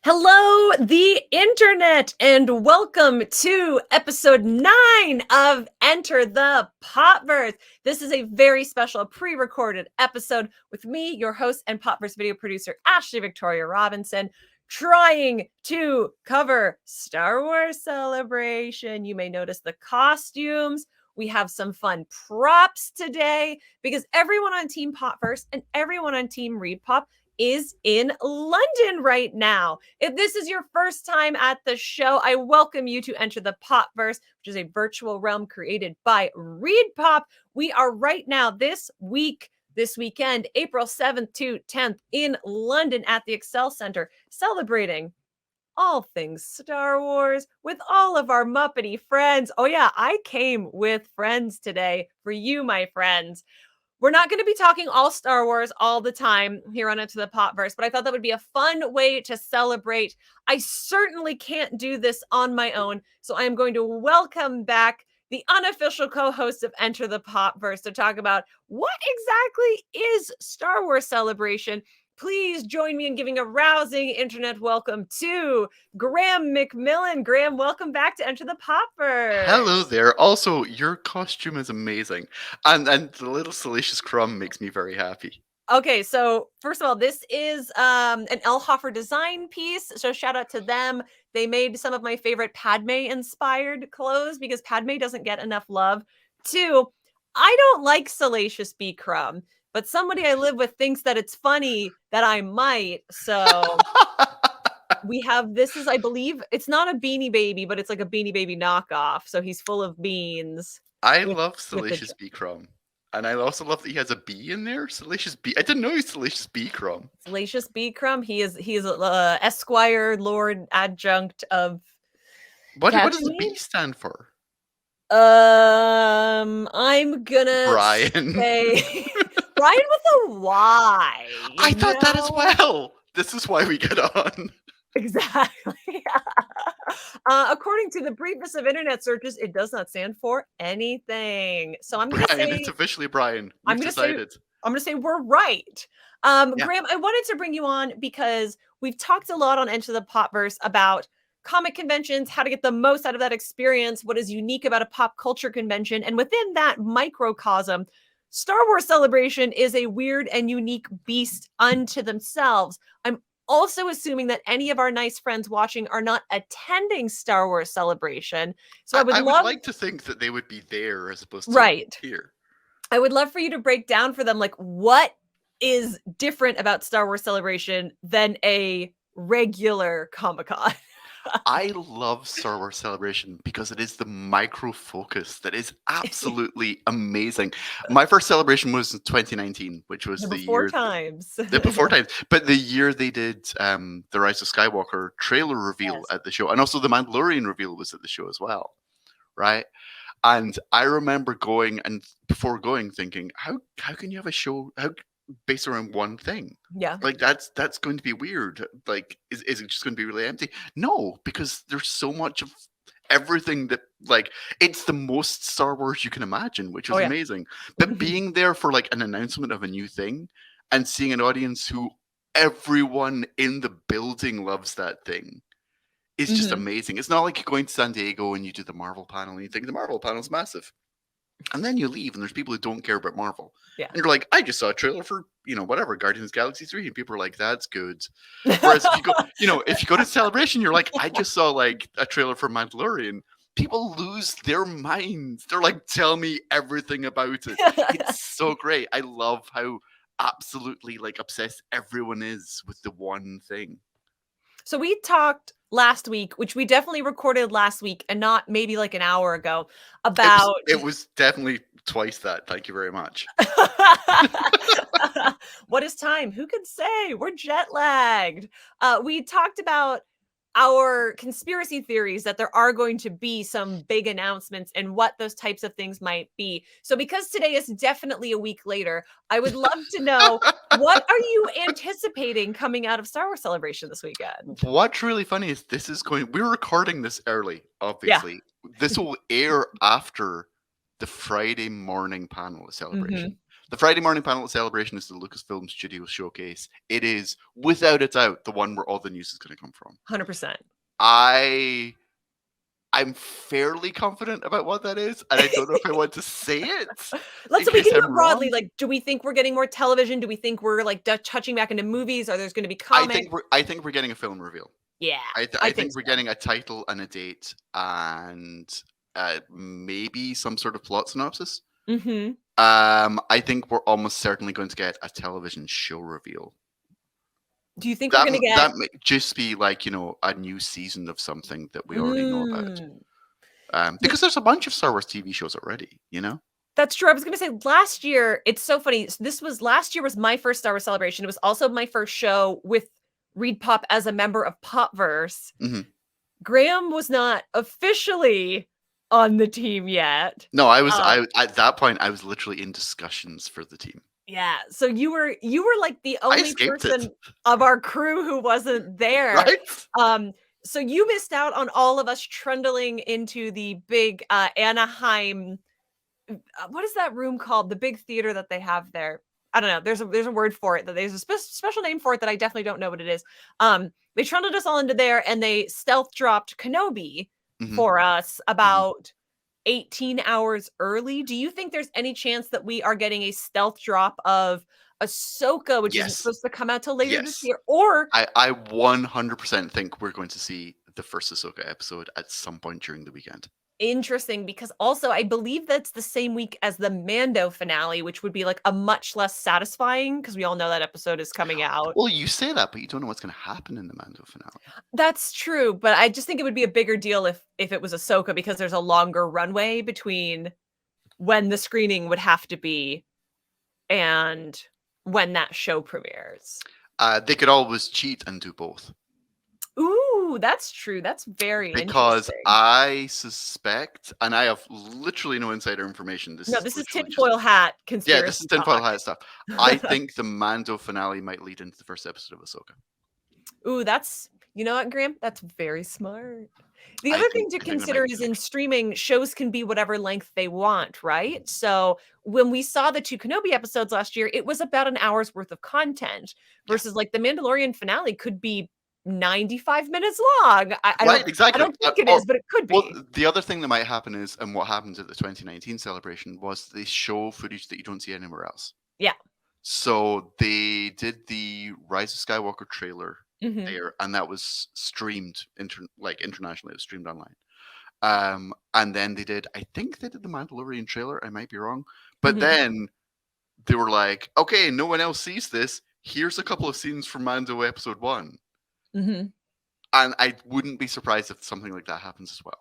Hello, the internet, and welcome to episode 9 of Enter the Popverse. This is a very special pre-recorded episode with me, your host and Popverse video producer, Ashley Victoria Robinson, trying to cover Star Wars Celebration. You may notice the costumes. We have some fun props today because everyone on Team Popverse and everyone on Team Read Pop is in London right now. If this is your first time at the show, I welcome you to enter the Popverse, which is a virtual realm created by Read Pop. We are right now this weekend, April 7th to 10th in London at the Excel Center, celebrating all things Star Wars with all of our Muppety friends. Oh yeah, I came with friends today for you, my friends. We're not going to be talking all Star Wars all the time here on Into the Popverse, but I thought that would be a fun way to celebrate. I certainly can't do this on my own, so I am going to welcome back the unofficial co-host of Enter the Popverse to talk about what exactly is Star Wars Celebration. Please join me in giving a rousing internet welcome to Graeme McMillan. Graeme, welcome back to Enter the Popverse. Hello there. Also, your costume is amazing. And the little salacious crumb makes me very happy. Okay, so first of all, this is an Elhofer design piece. So shout out to them. They made some of my favorite Padme-inspired clothes because Padme doesn't get enough love. Two, I don't like Salacious B. Crumb, but somebody I live with thinks that it's funny that I might. So we have, this is, I believe, it's not a Beanie Baby, but it's like a Beanie Baby knockoff. So he's full of beans. I love Salacious B. Crumb. And I also love that he has a B in there. Salacious B. I didn't know he's Salacious B. Crumb. Salacious B. Crumb. He is Esquire Lord Adjunct of What does the B stand for? I'm gonna Brian. say Brian with a Y. I thought that as well. This is why we get on. Exactly. According to the briefest of internet searches, it does not stand for anything. So I'm gonna Brian, say it's officially Brian. We've decided. I'm gonna say we're right. Graeme, I wanted to bring you on because we've talked a lot on Enter the Popverse about comic conventions, how to get the most out of that experience, what is unique about a pop culture convention, and within that microcosm, Star Wars Celebration is a weird and unique beast unto themselves. I'm also assuming that any of our nice friends watching are not attending Star Wars Celebration. So I would like to think that they would be there as opposed to here. I would love for you to break down for them, like, what is different about Star Wars Celebration than a regular Comic-Con? I love Star Wars Celebration because it is the micro focus that is absolutely amazing. My first celebration was in 2019, which was the year times. But the year they did the Rise of Skywalker trailer reveal at the show, and also the Mandalorian reveal was at the show as well, right? And I remember going and before going thinking, how can you have a show based around one thing? Yeah. Like that's going to be weird. Like, is it just going to be really empty? No, because there's so much of everything that, like, it's the most Star Wars you can imagine, which is amazing. But being there for like an announcement of a new thing and seeing an audience who everyone in the building loves that thing is just amazing. It's not like going to San Diego and you do the Marvel panel and you think the Marvel panel's massive. And then you leave and there's people who don't care about Marvel. Yeah. And you're like, I just saw a trailer for, whatever, Guardians of the Galaxy 3. And people are like, that's good. Whereas if you go to Celebration, you're like, I just saw like a trailer for Mandalorian. People lose their minds. They're like, tell me everything about it. It's so great. I love how absolutely like obsessed everyone is with the one thing. So we talked last week, which we definitely recorded last week and not maybe like an hour ago, about... It was definitely twice that. Thank you very much. What is time? Who could say? We're jet lagged. We talked about our conspiracy theories that there are going to be some big announcements and what those types of things might be. So because today is definitely a week later, I would love to know, what are you anticipating coming out of Star Wars Celebration this weekend? What's really funny is we're recording this early, obviously. Yeah. This will air after the Friday morning panel of Celebration. The Friday morning panel at Celebration is the Lucasfilm Studios Showcase. It is, without a doubt, the one where all the news is going to come from. 100%. I'm fairly confident about what that is, and I don't know if I want to say it. We can do it broadly. Like, do we think we're getting more television? Do we think we're like touching back into movies? Or there's going to be comics? I think we're getting a film reveal. Yeah, I think we're getting a title and a date, and maybe some sort of plot synopsis. Mm-hmm. I think we're almost certainly going to get a television show reveal. Do you think we're going to get... That might just be like, a new season of something that we already know about? Because there's a bunch of Star Wars TV shows already, That's true. I was going to say last year, it's so funny. Last year was my first Star Wars celebration. It was also my first show with Reed Pop as a member of Popverse. Mm-hmm. Graeme was not officially on the team yet. No, I was. At that point, I was literally in discussions for the team. Yeah, so you were like the only person of our crew who wasn't there, right? So you missed out on all of us trundling into the big Anaheim. What is that room called? The big theater that they have there. I don't know. There's a word for it. There's a special name for it that I definitely don't know what it is. They trundled us all into there, and they stealth dropped Kenobi for us about 18 hours early. Do you think there's any chance that we are getting a stealth drop of Ahsoka, which isn't supposed to come out till later this year? Or I 100% think we're going to see the first Ahsoka episode at some point during the weekend. Interesting, because also I believe that's the same week as the Mando finale, which would be like a much less satisfying, because we all know that episode is coming out. Well, you say that, but you don't know what's going to happen in the Mando finale. That's true, but I just think it would be a bigger deal if it was Ahsoka, because there's a longer runway between when the screening would have to be and when that show premieres. They could always cheat and do both. Ooh, that's true. That's very interesting. Because I suspect, and I have literally no insider information. This is tinfoil hat conspiracy. Yeah, this is tinfoil hat stuff. I think the Mando finale might lead into the first episode of Ahsoka. Ooh, that's, you know what, Graeme? That's very smart. The other thing to consider is in streaming, shows can be whatever length they want, right? So when we saw the 2 Kenobi episodes last year, it was about an hour's worth of content versus like the Mandalorian finale could be 95 minutes long. Exactly. I don't think it is, but it could be. Well, the other thing that might happen is, and what happened at the 2019 celebration was they show footage that you don't see anywhere else. Yeah. So they did the Rise of Skywalker trailer there, and that was streamed internationally. It was streamed online. And then I think they did the Mandalorian trailer. I might be wrong, but then they were like, okay, no one else sees this. Here's a couple of scenes from Mando episode 1. And I wouldn't be surprised if something like that happens as well.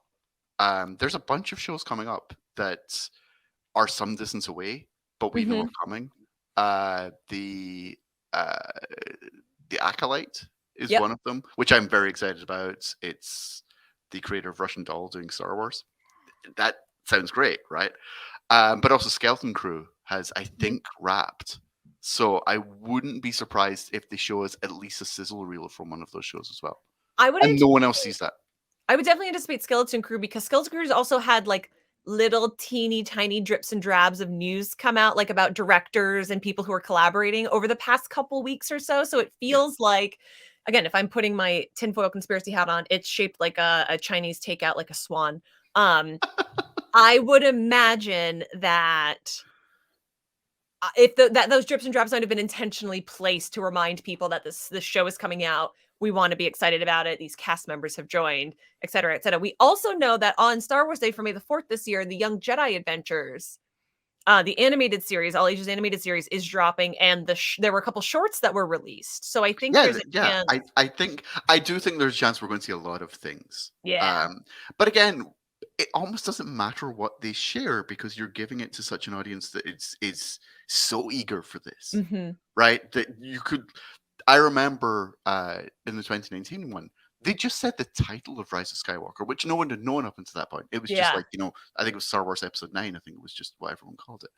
There's a bunch of shows coming up that are some distance away, but we know are coming. The Acolyte is one of them, which I'm very excited about. It's the creator of Russian Doll doing Star Wars. That sounds great, right? But also Skeleton Crew has, I think, wrapped. So I wouldn't be surprised if they show us at least a sizzle reel from one of those shows as well. And no one else sees that. I would definitely anticipate Skeleton Crew, because Skeleton Crew's also had like little teeny tiny drips and drabs of news come out, like about directors and people who are collaborating over the past couple weeks or so. So it feels like, again, if I'm putting my tinfoil conspiracy hat on, it's shaped like a Chinese takeout, like a swan. I would imagine that if those drips and drabs might have been intentionally placed to remind people that this show is coming out, we want to be excited about it. These cast members have joined, et cetera, et cetera. We also know that on Star Wars Day for May the 4th this year, the Young Jedi Adventures, the animated series, All Ages animated series, is dropping, and there were a couple shorts that were released. So I think there's a chance. I do think there's a chance we're going to see a lot of things. Yeah. But again, it almost doesn't matter what they share, because you're giving it to such an audience that is so eager for this, right? That you could. I remember in the 2019 one, they just said the title of Rise of Skywalker, which no one had known up until that point. It was just like, I think it was Star Wars Episode 9. I think it was just what everyone called it.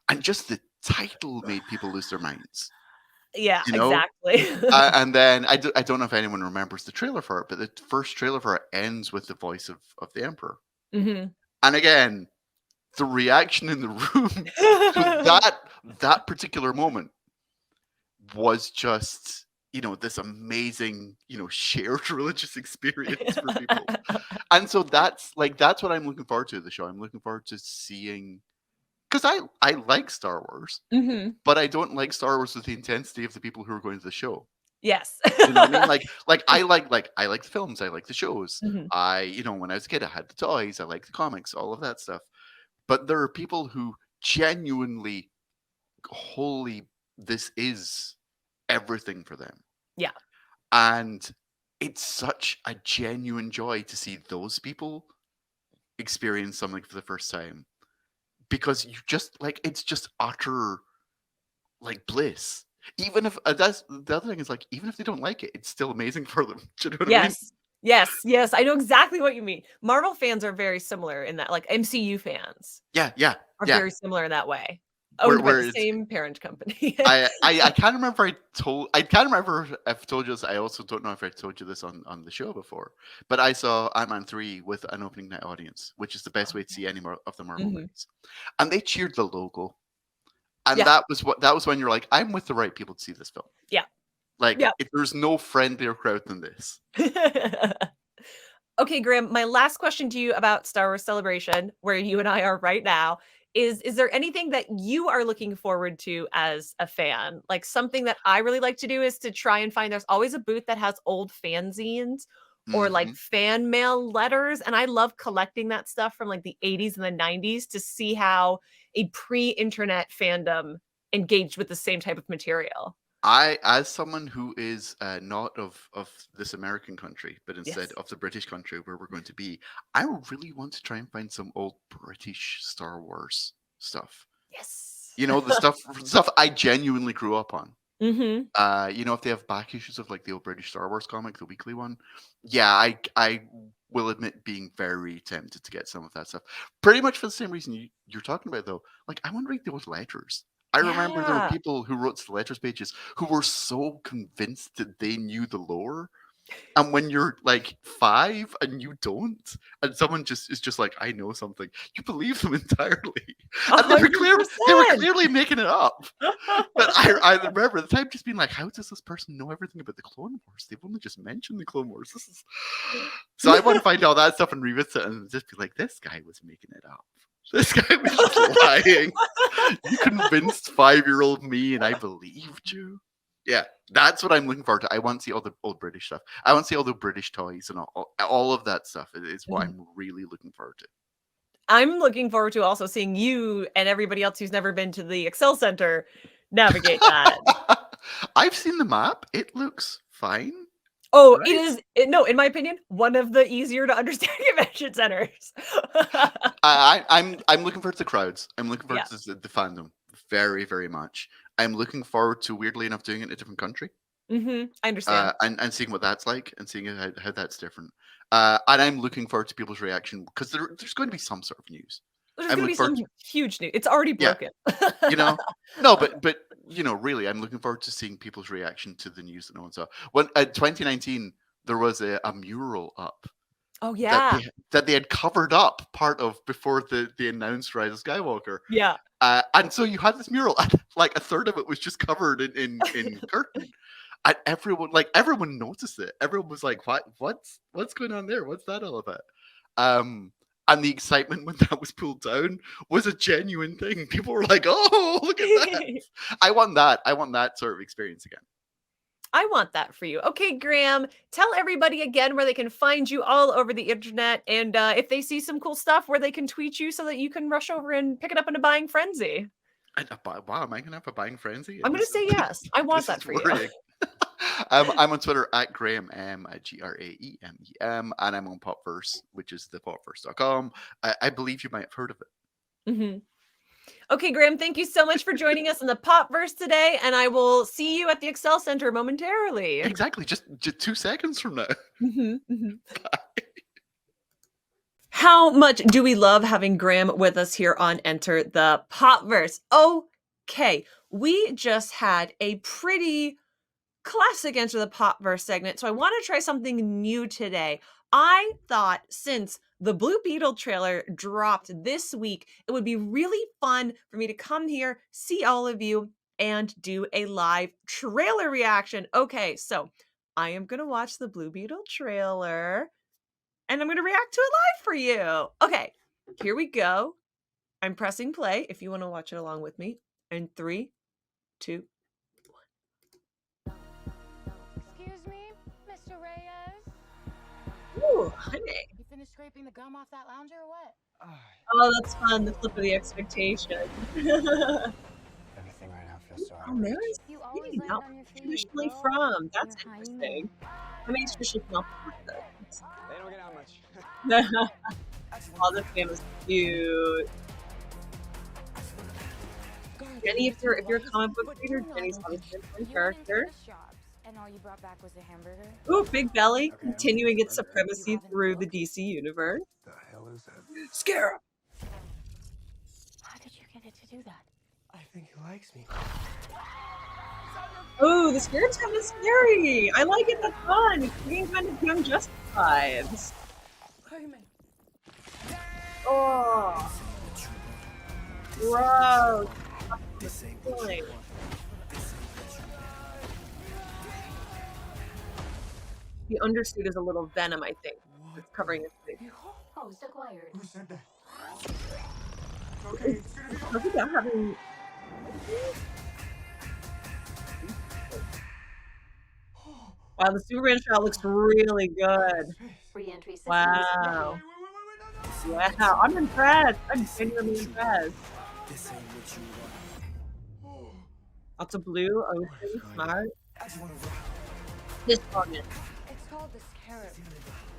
And just the title made people lose their minds. Yeah, exactly. And then I don't know if anyone remembers the trailer for it, but the first trailer for it ends with the voice of the Emperor. And again, the reaction in the room to that particular moment was just, this amazing, shared religious experience for people. And so that's what I'm looking forward to the show. I'm looking forward to seeing, because I like Star Wars, Mhm. but I don't like Star Wars with the intensity of the people who are going to the show. Yes. You know what I mean? I like the films, I like the shows. Mhm. When I was a kid, I had the toys, I like the comics, all of that stuff. But there are people who genuinely, holy, this is everything for them. Yeah. And it's such a genuine joy to see those people experience something for the first time, because you just it's just utter bliss. Even if that's the other thing is, even if they don't like it, it's still amazing for them. Do you know what I mean? Yes. Yes, yes, I know exactly what you mean. Marvel fans are very similar in that, like, MCU fans Yeah, yeah, are yeah. very similar in that way, Where owned by where the it's same parent company. I can't remember I can't remember if I've told you this. I also don't know if I told you this on the show before. But I saw Ant-Man 3 with an opening night audience, which is the best way to see any more of the Marvel Mhm. movies. And they cheered the logo. And Yeah, that was when you're like, I'm with the right people to see this film. yeah, Like, yeah. if there's no friendlier crowd than this. Okay, Graham, my last question to you about Star Wars Celebration, where you and I are right now, is there anything that you are looking forward to as a fan? Like, something that I really like to do is to try and find, there's always a booth that has old fanzines or like Mhm. fan mail letters, and I love collecting that stuff from like the 80s and the 90s to see how a pre-internet fandom engaged with the same type of material. As someone who is not of this American country, but instead Yes. of the British country where we're going to be, I really want to try and find some old British Star Wars stuff. Yes. The stuff I genuinely grew up on. Mhm. If they have back issues of the old British Star Wars comic, the weekly one, yeah, I will admit being very tempted to get some of that stuff. Pretty much for the same reason you're talking about, though. I want to read those letters. I remember there were Yeah. people who wrote to the letters pages who were so convinced that they knew the lore, and when you're 5 and you don't, and someone just is just like, "I know something," you believe them entirely, and they were 100%. clearly making it up. But I remember at the time just being like, "How does this person know everything about the Clone Wars? They've only just mentioned the Clone Wars. This is." So I want to find all that stuff and revisit it and just be like, "This guy was making it up. This guy was just lying. You convinced 5-year-old me, and I believed you." Yeah, that's what I'm looking forward to. I want to see all the old British stuff. I want to see all the British toys and all of that stuff. Is what Mhm. I'm really looking forward to. I'm looking forward to also seeing you and everybody else who's never been to the Excel Center navigate that. I've seen the map. It looks fine, Oh, it right? is no, in my opinion, one of the easier to understand convention centers. I'm looking forward to the crowds. I'm looking forward Yeah. to the fandom very, very much. I'm looking forward to, weirdly enough, doing it in a different country, Mhm. I understand. and seeing what that's like, and seeing how that's different. And I'm looking forward to people's reaction, because there's going to be some sort of news. There's I'm gonna be looking forward some huge news. It's already yeah, broken. you know, no, but really, I'm looking forward to seeing people's reaction to the news that no one saw. When 2019, there was a mural up Oh, yeah. that they had covered up part of before they announced Rise of Skywalker. Yeah. And so you had this mural, and a third of it was just covered in curtain. And everyone noticed it. Everyone was like, what's going on there? What's that all about?" Um, and the excitement when that was pulled down was a genuine thing. People were like, "Oh, look at that!" I want that. I want that sort of experience again. I want that for you. Okay, Graham, tell everybody again where they can find you all over the internet, and if they see some cool stuff, where they can tweet you so that you can rush over and pick it up in a buying frenzy. And wow, am I gonna have a buying frenzy? I'm gonna say yes. I want This that is for you. worrying. I'm on Twitter at Graeme Graemem, and I'm on Popverse, which is the popverse.com. I believe you might have heard of it. Mhm. Okay, Graham, thank you so much for joining us in the Popverse today, and I will see you at the Excel Center momentarily. Exactly, just 2 seconds from now. Mhm, mhm. How much do we love having Graham with us here on Enter the Popverse? Okay, we just had a pretty classic Enter the Popverse segment, so I want to try something new today. I thought, since The Blue Beetle trailer dropped this week. It would be really fun for me to come here, see all of you, and do a live trailer reaction. Okay, so I am going to watch the Blue Beetle trailer and I'm going to react to it live for you. Okay, here we go. I'm pressing play if you want to watch it along with me. In 3, 2. Excuse me, Mr. Reyes? Ooh, honey. You finished scraping the gum off that lounger or what? Oh, that's fun. The flip of the expectation. Everything right now feels so out Oh, of reach. Mary's You always Queen. land Now, on your feet. traditionally girl. from. That's You're interesting. hyena. I mean, it's traditionally from Alberta. They don't get out much. Oh, this game is cute. Jenny, if you're a comic book reader, Jenny's obviously a fun You went character. into the shops, and all you brought back was a hamburger? Ooh, Big Belly, Okay, I don't continuing need its a burger. supremacy You haven't through the looked? DC universe. The hell is that? Scare him. How did you get it to do that? I think he likes me. Ooh, the spirit's kind of scary. I like it. That's fun. It's getting kind of Young Justice vibes. Oh, gross. The undersuit is a little venom, I think. It's covering his face. Host acquired. Who said that? Okay, it's gonna be Look at that having. Wow, the Superman shot looks really good. Re-entry system. Wow. no. Wow, I'm impressed. I'm genuinely impressed. Lots of blue, ocean, smart. This one. It's called the Scarab.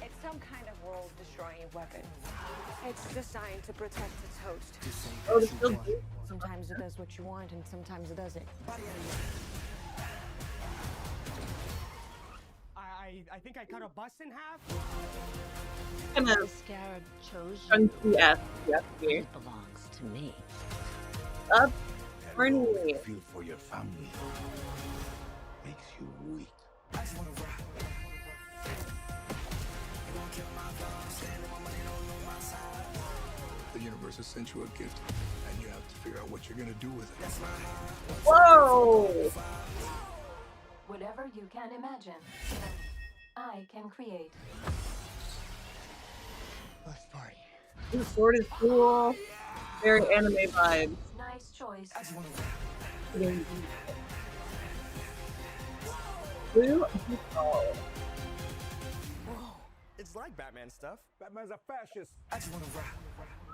It's some kind of world-destroying weapon. It's designed to protect its host. Oh, the still blue. Sometimes it does what you want, and sometimes it doesn't. I think I cut a bus in half. Kind The of Scarab chose you. chunky S. Yes, and here. it belongs to me. Up, That Bernie. love you feel for your family makes you weak. The universe has sent you a gift, and you have to figure out what you're gonna do with it. Whoa! Whatever you can imagine, I can create. Let's party. This sword is cool. Very anime vibes. Nice choice. Blue Beetle. It's like Batman stuff. Batman's a fascist.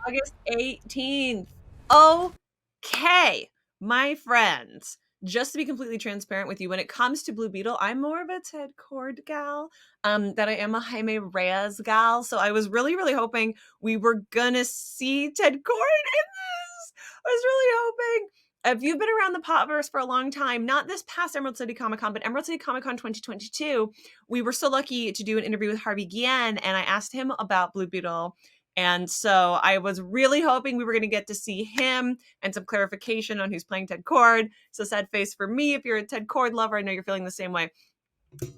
August 18th. Okay, my friends. Just to be completely transparent with you, when it comes to Blue Beetle, I'm more of a Ted Cord gal than I am a Jaime Reyes gal. So I was really, really hoping we were gonna see Ted Cord in this. I was really hoping. If you've been around the Popverse for a long time, not this past Emerald City Comic Con, but Emerald City Comic Con 2022, we were so lucky to do an interview with Harvey Guillen, and I asked him about Blue Beetle. And so I was really hoping we were going to get to see him and some clarification on who's playing Ted Cord. So sad face for me if you're a Ted Cord lover. I know you're feeling the same way.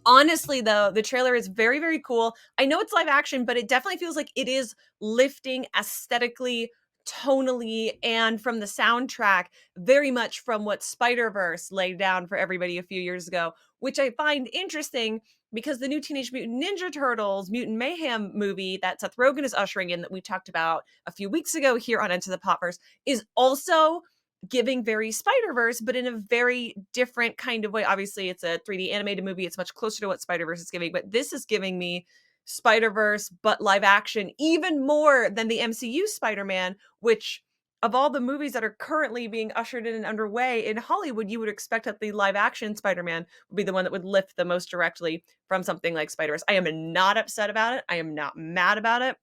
Honestly, though, the trailer is very, very cool. I know it's live action, but it definitely feels like it is lifting aesthetically, tonally, and from the soundtrack very much from what Spider-Verse laid down for everybody a few years ago, which I find interesting because the new Teenage Mutant Ninja Turtles Mutant Mayhem movie that Seth Rogen is ushering in that we talked about a few weeks ago here on Into the Popverse is also giving very Spider-Verse, but in a very different kind of way. Obviously, it's a 3D animated movie. It's much closer to what Spider-Verse is giving, but this is giving me Spider-Verse, but live action, even more than the MCU Spider-Man, which of all the movies that are currently being ushered in and underway in Hollywood, you would expect that the live action Spider-Man would be the one that would lift the most directly from something like Spider-Verse. I am not upset about it. I am not mad about it.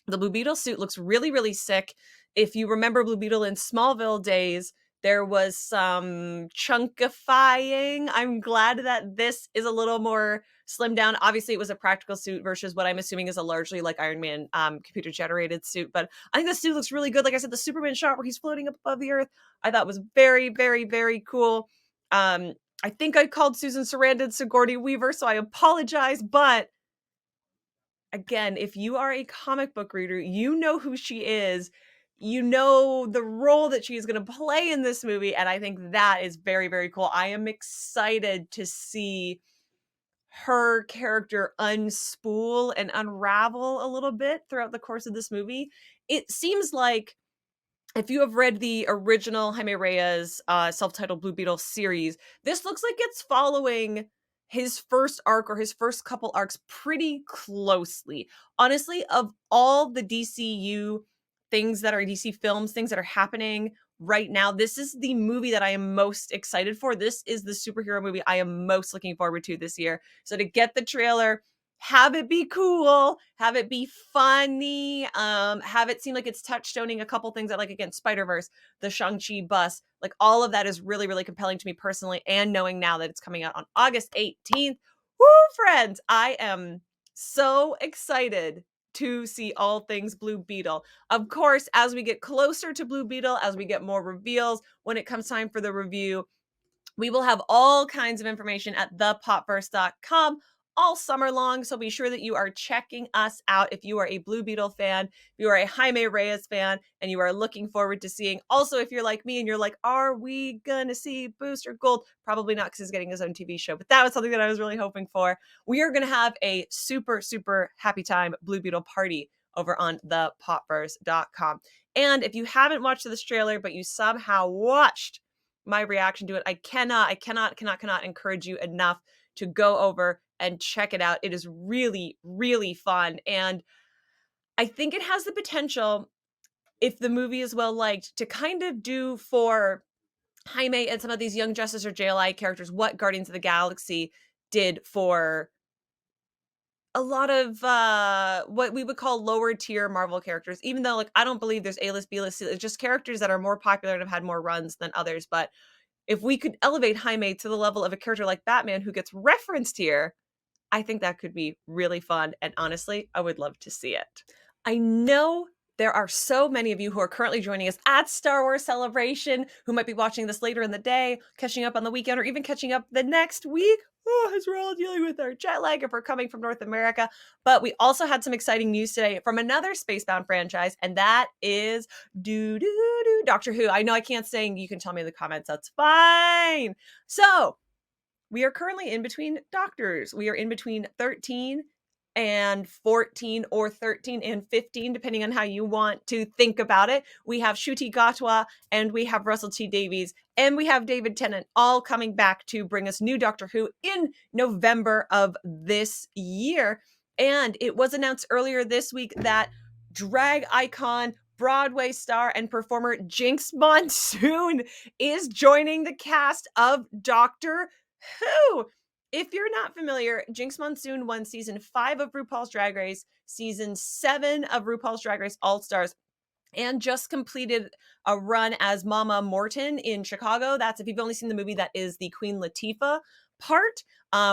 The Blue Beetle suit looks really, really sick. If you remember Blue Beetle in Smallville days, there was some chunkifying. I'm glad that this is a little more slimmed down. Obviously, it was a practical suit versus what I'm assuming is a largely like Iron Man computer generated suit. But I think the suit looks really good. Like I said, the Superman shot where he's floating up above the earth, I thought was very, very, very cool. I think I called Susan Sarandon Sigourney Weaver, so I apologize, but again, if you are a comic book reader, you know who she is. You know the role that she is going to play in this movie. And I think that is very, very cool. I am excited to see her character unspool and unravel a little bit throughout the course of this movie. It seems like if you have read the original Jaime Reyes self-titled Blue Beetle series, this looks like it's following his first arc or his first couple arcs pretty closely. Honestly, of all the DCU things that are DC films, things that are happening right now, this is the movie that I am most excited for. This is the superhero movie I am most looking forward to this year. So to get the trailer, have it be cool, have it be funny, have it seem like it's touchstoning a couple things that, like, again, Spider-Verse, the Shang-Chi bus, like, all of that is really, really compelling to me personally, and knowing now that it's coming out on August 18th. Woo, friends! I am so excited to see all things Blue Beetle. Of course, as we get closer to Blue Beetle, as we get more reveals, when it comes time for the review, we will have all kinds of information at thepopverse.com all summer long, so be sure that you are checking us out if you are a Blue Beetle fan, if you are a Jaime Reyes fan, and you are looking forward to seeing. Also, if you're like me and you're like, are we gonna see Booster Gold? Probably not, because he's getting his own TV show, but that was something that I was really hoping for. We are gonna have a super, super happy time Blue Beetle party over on thepopverse.com. And if you haven't watched this trailer, but you somehow watched my reaction to it, I cannot encourage you enough to go over and check it out. It is really, really fun. And I think it has the potential, if the movie is well liked, to kind of do for Jaime and some of these Young Justice or JLI characters what Guardians of the Galaxy did for a lot of what we would call lower tier Marvel characters, even though, like, I don't believe there's A-list, B-list, C-list, it's just characters that are more popular and have had more runs than others. But if we could elevate Jaime to the level of a character like Batman who gets referenced here, I think that could be really fun. And honestly, I would love to see it. I know there are so many of you who are currently joining us at Star Wars Celebration, who might be watching this later in the day, catching up on the weekend, or even catching up the next week. Oh, as we're all dealing with our jet lag if we're coming from North America. But we also had some exciting news today from another Spacebound franchise, and that is Doctor Who. I know I can't sing. You can tell me in the comments. That's fine. So we are currently in between Doctors. We are in between 13 and 14, or 13 and 15, depending on how you want to think about it. We have Ncuti Gatwa, and we have Russell T Davies, and we have David Tennant, all coming back to bring us new Doctor Who in November of this year. And it was announced earlier this week that drag icon, Broadway star, and performer Jinkx Monsoon is joining the cast of Doctor Who. If you're not familiar, Jinkx Monsoon won season 5 of RuPaul's Drag Race, season 7 of RuPaul's Drag Race All-Stars, and just completed a run as Mama Morton in Chicago. That's, if you've only seen the movie, that is the Queen Latifah part,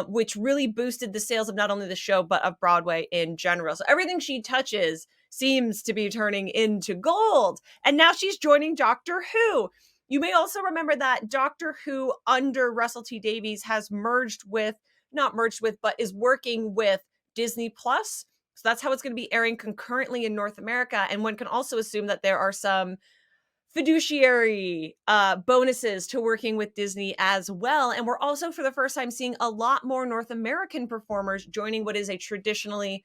which really boosted the sales of not only the show, but of Broadway in general. So everything she touches seems to be turning into gold. And now she's joining Doctor Who. You may also remember that Doctor Who under Russell T Davies has not merged with, but is working with Disney Plus. So that's how it's going to be airing concurrently in North America. And one can also assume that there are some fiduciary bonuses to working with Disney as well. And we're also, for the first time, seeing a lot more North American performers joining what is a traditionally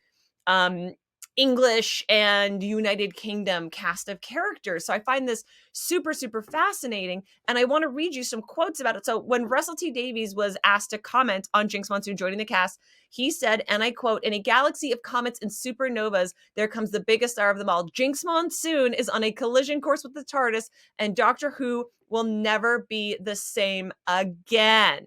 English and United Kingdom cast of characters. So I find this super, super fascinating. And I want to read you some quotes about it. So when Russell T Davies was asked to comment on Jinkx Monsoon joining the cast, he said, and I quote, "In a galaxy of comets and supernovas, there comes the biggest star of them all. Jinkx Monsoon is on a collision course with the TARDIS, and Doctor Who will never be the same again."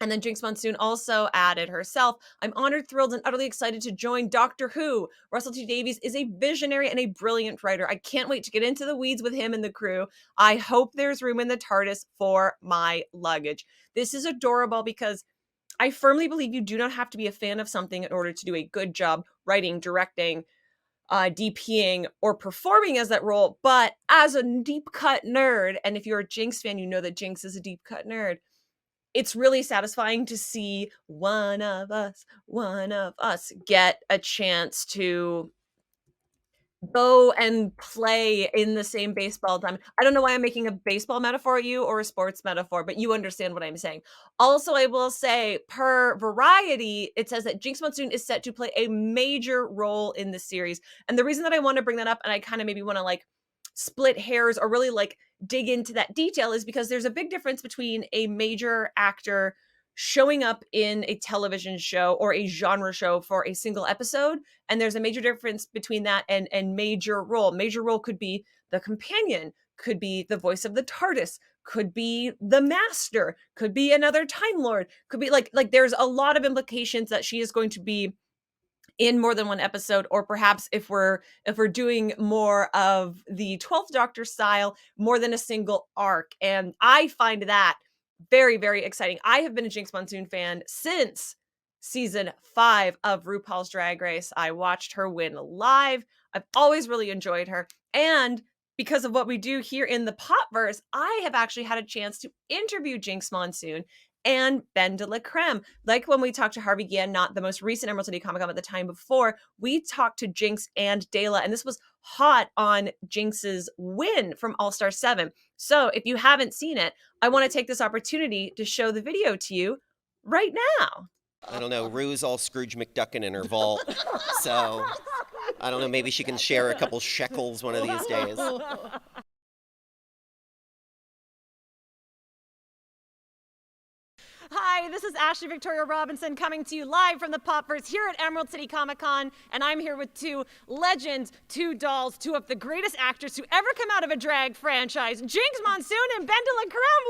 And then Jinkx Monsoon also added herself, "I'm honored, thrilled, and utterly excited to join Doctor Who. Russell T Davies is a visionary and a brilliant writer. I can't wait to get into the weeds with him and the crew. I hope there's room in the TARDIS for my luggage." This is adorable because I firmly believe you do not have to be a fan of something in order to do a good job writing, directing, DPing, or performing as that role. But as a deep cut nerd, and if you're a Jinkx fan, you know that Jinkx is a deep cut nerd, it's really satisfying to see one of us get a chance to go and play in the same baseball diamond. I don't know why I'm making a baseball metaphor at you or a sports metaphor, but you understand what I'm saying. Also, I will say, per Variety, it says that Jinkx Monsoon is set to play a major role in the series. And the reason that I want to bring that up, and I kind of maybe want to like split hairs or really like dig into that detail, is because there's a big difference between a major actor showing up in a television show or a genre show for a single episode, and there's a major difference between that and major role. Major role could be the companion, could be the voice of the TARDIS, could be the master, could be another Time Lord, could be like there's a lot of implications that she is going to be in more than one episode, or perhaps if we're doing more of the 12th Doctor style, more than a single arc. And I find that very, very exciting. I have been a Jinkx Monsoon fan since season 5 of RuPaul's Drag Race. I watched her win live. I've always really enjoyed her. And because of what we do here in the Popverse, I have actually had a chance to interview Jinkx Monsoon and BenDeLaCreme. Like when we talked to Harvey Guillen, not the most recent Emerald City Comic Con, but the time before, we talked to Jinkx and Dela, and this was hot on Jinkx's win from All-Star 7. So if you haven't seen it, I want to take this opportunity to show the video to you right now. I don't know, Rue's all Scrooge McDuckin in her vault, so I don't know, maybe she can share a couple shekels one of these days. Hi, this is Ashley Victoria Robinson coming to you live from the Popverse here at Emerald City Comic Con, and I'm here with two legends, two dolls, two of the greatest actors to ever come out of a drag franchise, Jinkx Monsoon and BenDeLaCreme.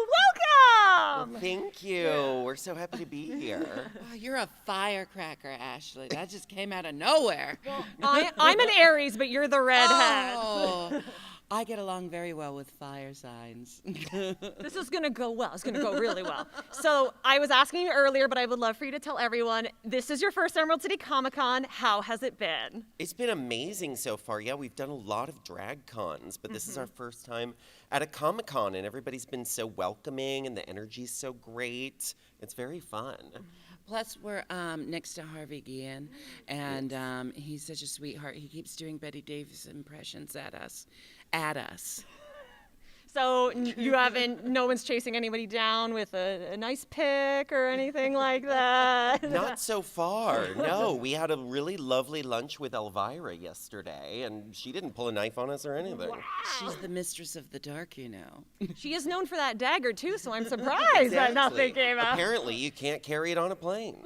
Welcome! Well, thank you. We're so happy to be here. Oh, you're a firecracker, Ashley. That just came out of nowhere. Well, I'm an Aries, but you're the redhead. Oh. I get along very well with fire signs. This is going to go well. It's going to go really well. So I was asking you earlier, but I would love for you to tell everyone, this is your first Emerald City Comic Con. How has it been? It's been amazing so far. Yeah, we've done a lot of drag cons, but this is our first time at a Comic Con, and everybody's been so welcoming, and the energy's so great. It's very fun. Plus, we're next to Harvey Guillen, and he's such a sweetheart. He keeps doing Betty Davis impressions at us. So you haven't, no one's chasing anybody down with a nice pic or anything like that? Not so far, no. We had a really lovely lunch with Elvira yesterday, and she didn't pull a knife on us or anything. Wow. She's the mistress of the dark, you know. She is known for that dagger, too, so I'm surprised that nothing came out. Apparently, you can't carry it on a plane.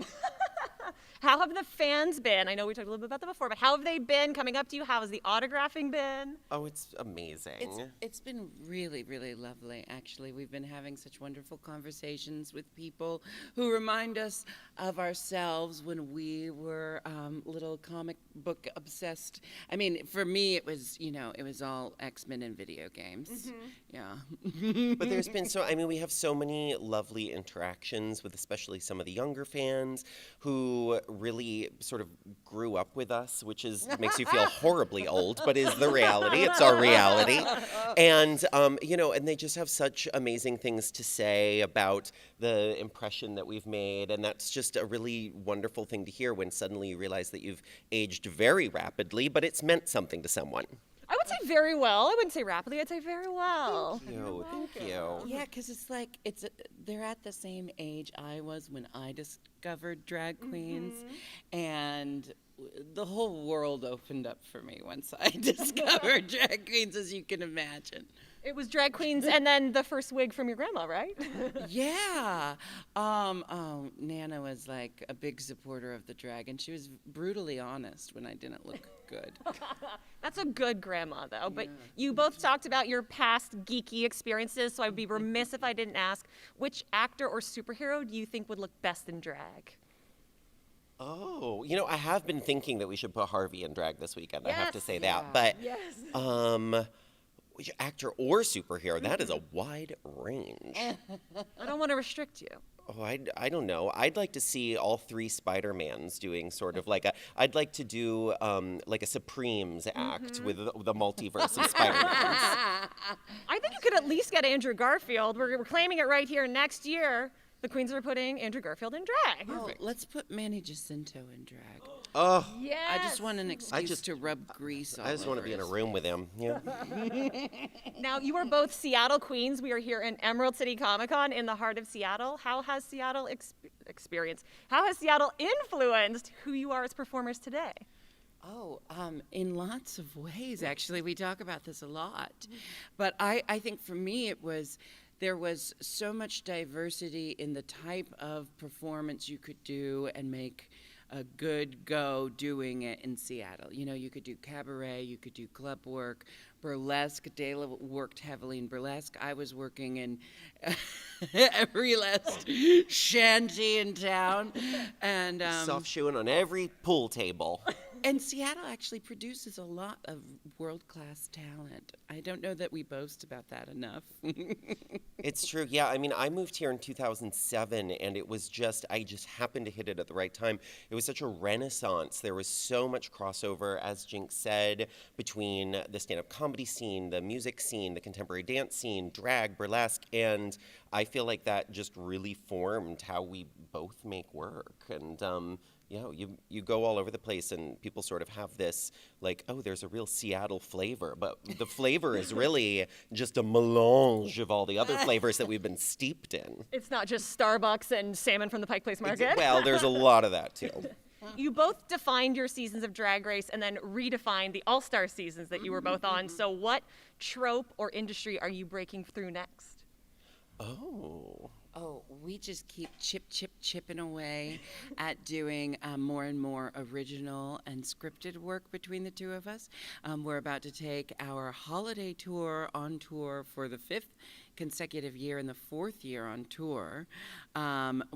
How have the fans been? I know we talked a little bit about that before, but how have they been coming up to you? How has the autographing been? Oh, it's amazing. It's been really, really lovely, actually. We've been having such wonderful conversations with people who remind us of ourselves when we were little comic book obsessed. I mean, for me, it was, it was all X-Men and video games. Yeah. But there's been we have so many lovely interactions with especially some of the younger fans who really sort of grew up with us, which makes you feel horribly old, but is the reality. It's our reality. And, and they just have such amazing things to say about the impression that we've made. And that's just a really wonderful thing to hear when suddenly you realize that you've aged very rapidly, but it's meant something to someone. I would say very well. I wouldn't say rapidly. I'd say very well. Thank you. Yeah, because it's like they're at the same age I was when I discovered drag queens, and the whole world opened up for me once I discovered drag queens, as you can imagine. It was drag queens and then the first wig from your grandma, right? Yeah. Nana was like a big supporter of the drag, and she was brutally honest when I didn't look good. That's a good grandma, though. But you both talked about your past geeky experiences, so I'd be remiss if I didn't ask, which actor or superhero do you think would look best in drag? Oh, I have been thinking that we should put Harvey in drag this weekend. Yes. I have to say that. But, which actor or superhero? That is a wide range. I don't want to restrict you. Oh, I don't know. I'd like to see all three Spider-Mans doing sort of like I'd like to do like a Supremes act with the multiverse of Spider-Mans. I think you could at least get Andrew Garfield. We're claiming it right here next year. the queens are putting Andrew Garfield in drag. Oh, let's put Manny Jacinto in drag. Oh, Yes. I just want an excuse to rub grease all I just want to over be in a his room with him. Yeah. Now, you are both Seattle queens. We are here in Emerald City Comic Con in the heart of Seattle. How has Seattle how has Seattle influenced who you are as performers today? Oh, in lots of ways, actually. We talk about this a lot. But I think for me there was so much diversity in the type of performance you could do and make a good go doing it in Seattle. You know, you could do cabaret, you could do club work, burlesque. Dela worked heavily in burlesque. I was working in every last shanty in town. And Soft shoeing on every pool table. and Seattle actually produces a lot of world-class talent. I don't know that we boast about that enough. It's true. Yeah, I mean, I moved here in 2007, and I just happened to hit it at the right time. It was such a renaissance. There was so much crossover, as Jinkx said, between the stand-up comedy scene, the music scene, the contemporary dance scene, drag, burlesque, and I feel like that just really formed how we both make work. And you go all over the place, and people sort of have this, like, oh, there's a real Seattle flavor. But the flavor is really just a melange of all the other flavors that we've been steeped in. It's not just Starbucks and salmon from the Pike Place Market. Well, there's a lot of that, too. You both defined your seasons of Drag Race and then redefined the All-Star seasons that you were both on. So what trope or industry are you breaking through next? Oh, we just keep chipping away at doing more and more original and scripted work between the two of us. We're about to take our holiday tour on tour for the 5th consecutive year and the 4th year on tour,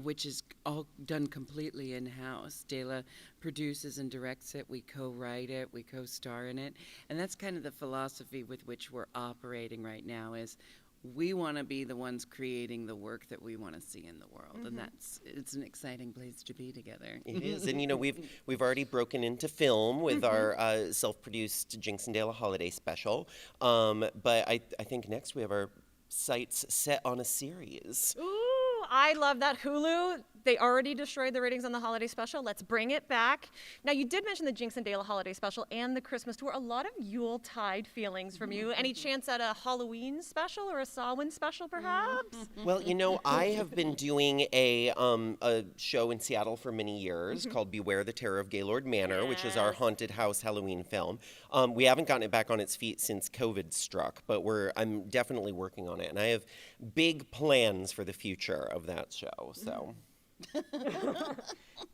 which is all done completely in-house. Dela produces and directs it. We co-write it. We co-star in it. And that's kind of the philosophy with which we're operating right now is we want to be the ones creating the work that we want to see in the world, and it's an exciting place to be together. It is, and we've already broken into film with our self-produced Jinkx and Dela holiday special, but I think next we have our sights set on a series. Ooh, I love that. Hulu, they already destroyed the ratings on the holiday special. Let's bring it back. Now, you did mention the Jinkx and Dela holiday special and the Christmas tour. A lot of Yuletide feelings from you. Any chance at a Halloween special or a Samhain special, perhaps? Well, I have been doing a show in Seattle for many years called Beware the Terror of Gaylord Manor, which is our haunted house Halloween film. We haven't gotten it back on its feet since COVID struck, but I'm definitely working on it, and I have big plans for the future of that show. So.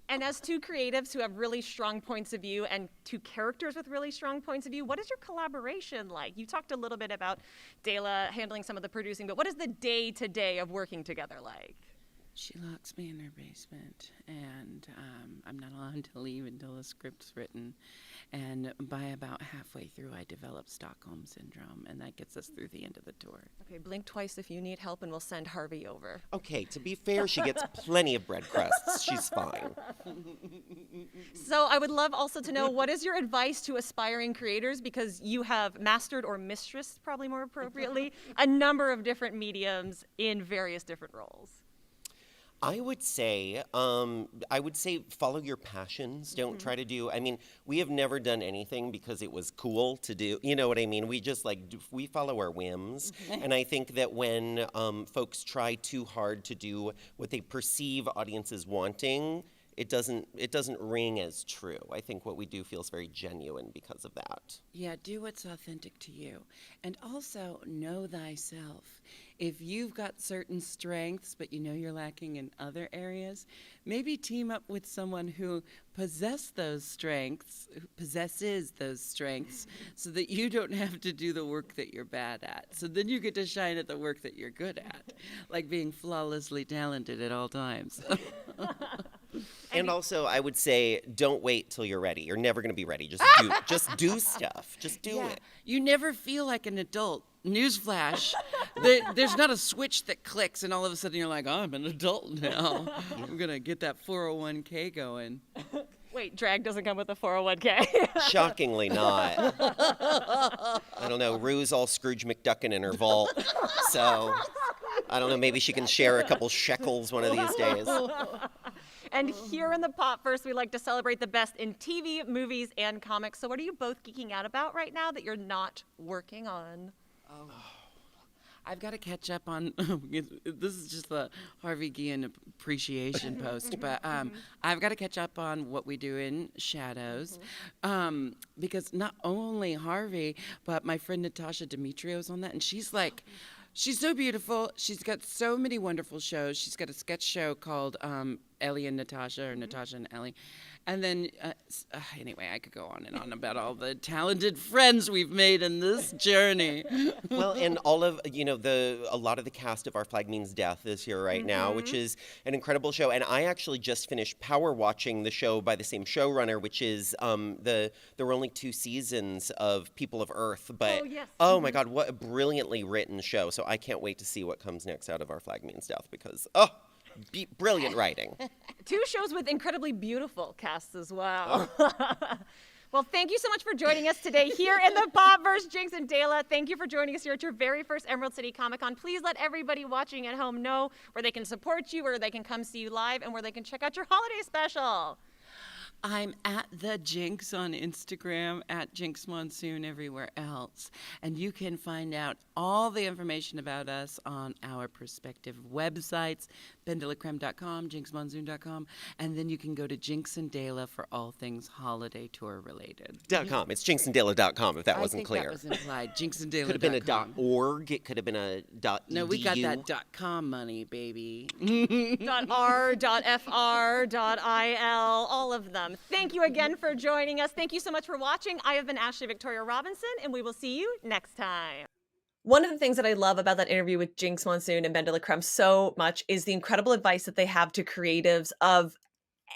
And as two creatives who have really strong points of view and two characters with really strong points of view, what is your collaboration like? You talked a little bit about Dela handling some of the producing, but what is the day-to-day of working together like? She locks me in her basement, and I'm not allowed to leave until the script's written. And by about halfway through, I develop Stockholm Syndrome, and that gets us through the end of the tour. Okay, blink twice if you need help, and we'll send Harvey over. Okay, to be fair, she gets plenty of bread crusts. She's fine. So I would love also to know, what is your advice to aspiring creators? Because you have mastered, or mistressed probably more appropriately, a number of different mediums in various different roles. I would say follow your passions. Don't try to do, we have never done anything because it was cool to do. You know what I mean? We just we follow our whims. And I think that when folks try too hard to do what they perceive audiences wanting, it doesn't ring as true. I think what we do feels very genuine because of that. Yeah, do what's authentic to you. And also know thyself. If you've got certain strengths, but you're lacking in other areas, maybe team up with someone who possesses those strengths, so that you don't have to do the work that you're bad at. So then you get to shine at the work that you're good at, like being flawlessly talented at all times. And also, I would say, don't wait till you're ready. You're never going to be ready. Just do stuff. Just do it. You never feel like an adult. Newsflash, there's not a switch that clicks and all of a sudden you're like, oh, I'm an adult now. I'm going to get that 401k going. Wait, drag doesn't come with a 401k? Shockingly not. I don't know. Rue's all Scrooge McDuckin in her vault. So I don't know, maybe she can share a couple shekels one of these days. And here in the Popverse, we like to celebrate the best in TV, movies, and comics. So what are you both geeking out about right now that you're not working on? Oh. I've got to catch up on, this is just the Harvey Guillen appreciation post, but I've got to catch up on what we do in Shadows, because not only Harvey, but my friend Natasha Dimitrio's on that, and she's like, she's so beautiful. She's got so many wonderful shows. She's got a sketch show called Ellie and Natasha, or Natasha and Ellie. And then, anyway, I could go on and on about all the talented friends we've made in this journey. Well, and all of, a lot of the cast of Our Flag Means Death is here right now, which is an incredible show. And I actually just finished power watching the show by the same showrunner, which is there were only 2 seasons of People of Earth. But, oh my God, what a brilliantly written show. So I can't wait to see what comes next out of Our Flag Means Death because, brilliant writing. 2 shows with incredibly beautiful casts as well. Well, thank you so much for joining us today here in the Popverse. Jinkx and Dela, thank you for joining us here at your very first Emerald City Comic Con. Please let everybody watching at home know where they can support you, where they can come see you live, and where they can check out your holiday special. I'm at the Jinkx on Instagram, at Jinkx Monsoon everywhere else. And you can find out all the information about us on our respective websites, BenDeLaCreme.com, JinxMonsoon.com, and then you can go to Jinkx and Dela for all things holiday tour related. .com. It's JinxandDela.com if that wasn't I think clear. that was implied. JinxandDela.com. Could have been a .org. It could have been a .edu. No, we got that .com money, baby. .r, .fr, .il, all of them. Thank you again for joining us. Thank you so much for watching. I have been Ashley Victoria Robinson, and we will see you next time. One of the things that I love about that interview with Jinkx Monsoon and BenDeLaCreme so much is the incredible advice that they have to creatives of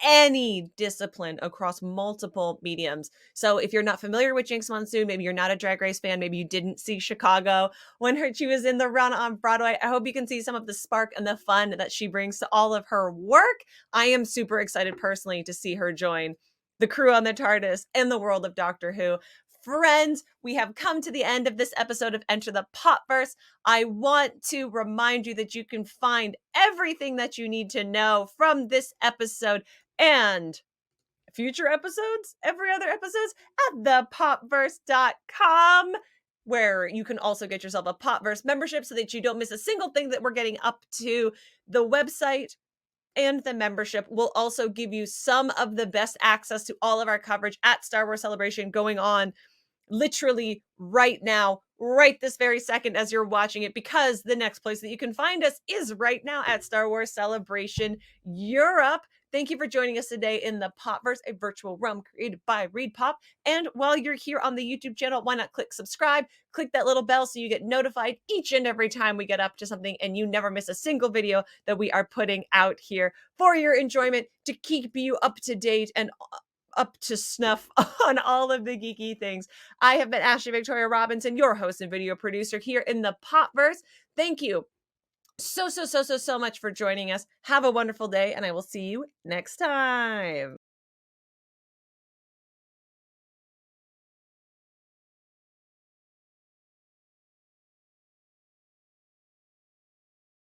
any discipline across multiple mediums. So if you're not familiar with Jinkx Monsoon, maybe you're not a Drag Race fan, maybe you didn't see Chicago when she was in the run on Broadway, I hope you can see some of the spark and the fun that she brings to all of her work. I am super excited personally to see her join the crew on the TARDIS and the world of Doctor Who. Friends, we have come to the end of this episode of Enter the Popverse. I want to remind you that you can find everything that you need to know from this episode and future episodes, every other episodes, at thepopverse.com, where you can also get yourself a Popverse membership so that you don't miss a single thing that we're getting up to. The website and the membership will also give you some of the best access to all of our coverage at Star Wars Celebration going on literally right now, right this very second as you're watching it, because the next place that you can find us is right now at Star Wars Celebration Europe. Thank you for joining us today in the Popverse, a virtual realm created by Reed Pop. And while you're here on the YouTube channel, why not click subscribe, click that little bell so you get notified each and every time we get up to something and you never miss a single video that we are putting out here for your enjoyment, to keep you up to date and up to snuff on all of the geeky things. I have been Ashley Victoria Robinson, your host and video producer here in the Popverse. Thank you so much for joining us. Have a wonderful day, and I will see you next time.